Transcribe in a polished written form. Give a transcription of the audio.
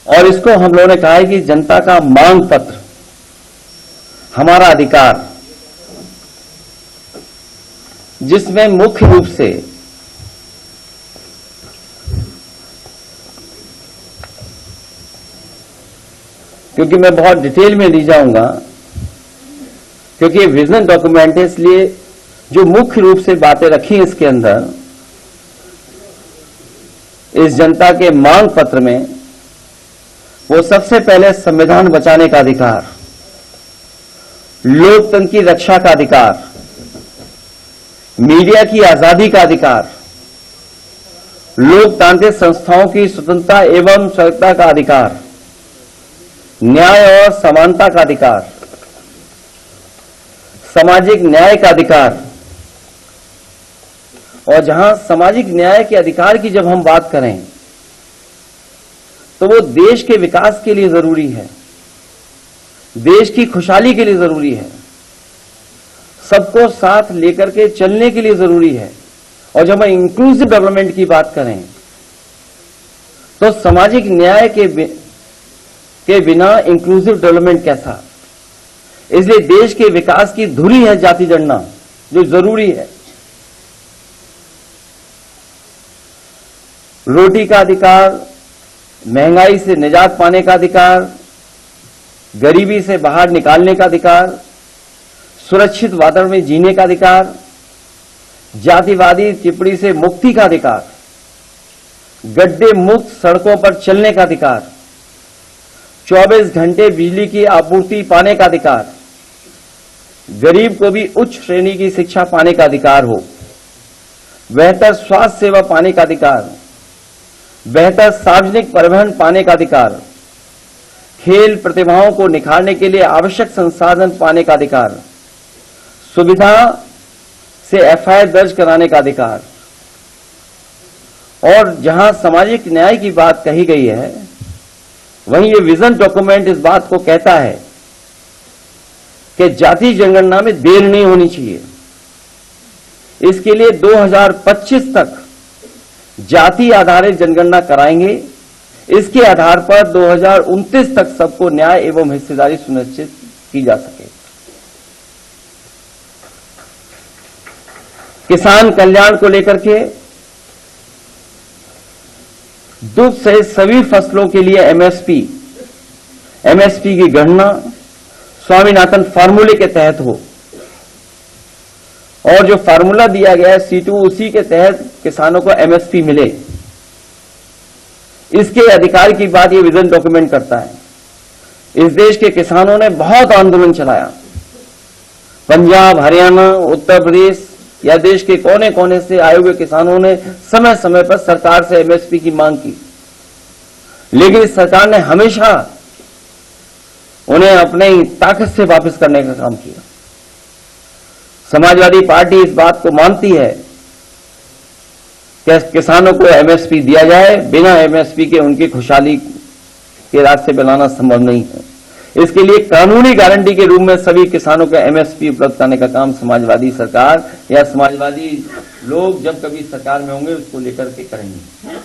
और इसको हम लोगों ने कहा है कि जनता का मांग पत्र, हमारा अधिकार, जिसमें मुख्य रूप से क्योंकि मैं बहुत डिटेल में नहीं जाऊंगा, क्योंकि ये विजन डॉक्यूमेंट है, इसलिए जो मुख्य रूप से बातें रखी हैं इसके अंदर, इस जनता के मांग पत्र में, वो सबसे पहले संविधान बचाने का अधिकार, लोकतंत्र की रक्षा का अधिकार, मीडिया की आजादी का अधिकार, लोकतांत्रिक संस्थाओं की स्वतंत्रता एवं स्वायत्तता का अधिकार, न्याय और समानता का अधिकार, सामाजिक न्याय का अधिकार। और जहां सामाजिक न्याय के अधिकार की जब हम बात करें तो वो देश के विकास के लिए जरूरी है, देश की खुशहाली के लिए जरूरी है, सबको साथ लेकर के चलने के लिए जरूरी है। और जब हम इंक्लूसिव डेवलपमेंट की बात करें तो सामाजिक न्याय के बिना इंक्लूसिव डेवलपमेंट कैसा। इसलिए देश के विकास की धुरी है जाति जनगणना, जो जरूरी है। रोटी का अधिकार, महंगाई से निजात पाने का अधिकार, गरीबी से बाहर निकालने का अधिकार, सुरक्षित वातावरण में जीने का अधिकार, जातिवादी टिप्पणी से मुक्ति का अधिकार, गड्ढे मुक्त सड़कों पर चलने का अधिकार, 24 घंटे बिजली की आपूर्ति पाने का अधिकार, गरीब को भी उच्च श्रेणी की शिक्षा पाने का अधिकार हो, बेहतर स्वास्थ्य सेवा पाने का अधिकार, बेहतर सार्वजनिक परिवहन पाने का अधिकार, खेल प्रतिभाओं को निखारने के लिए आवश्यक संसाधन पाने का अधिकार, सुविधा से एफआईआर दर्ज कराने का अधिकार। और जहां सामाजिक न्याय की बात कही गई है, वहीं ये विजन डॉक्यूमेंट इस बात को कहता है कि जाति जनगणना में देर नहीं होनी चाहिए। इसके लिए 2025 तक जाति आधारित जनगणना कराएंगे। इसके आधार पर 2029 तक सबको न्याय एवं हिस्सेदारी सुनिश्चित की जा सके। किसान कल्याण को लेकर के दुग्ध सहित सभी फसलों के लिए एमएसपी की गणना स्वामीनाथन फार्मूले के तहत हो, और जो फार्मूला दिया गया है C2, उसी के तहत किसानों को एमएसपी मिले। इसके अधिकार की बात ये विजन डॉक्यूमेंट करता है। इस देश के किसानों ने बहुत आंदोलन चलाया। पंजाब, हरियाणा, उत्तर प्रदेश या देश के कोने कोने से आए हुए किसानों ने समय समय पर सरकार से एमएसपी की मांग की, लेकिन इस सरकार ने हमेशा उन्हें अपनी ताकत से वापस करने का काम किया। समाजवादी पार्टी इस बात को मानती है कि किसानों को एमएसपी दिया जाए। बिना एमएसपी के उनकी खुशहाली के रास्ते बनाना संभव नहीं है। इसके लिए कानूनी गारंटी के रूप में सभी किसानों को एमएसपी उपलब्ध कराने का काम समाजवादी सरकार या समाजवादी लोग जब कभी सरकार में होंगे उसको लेकर के करेंगे।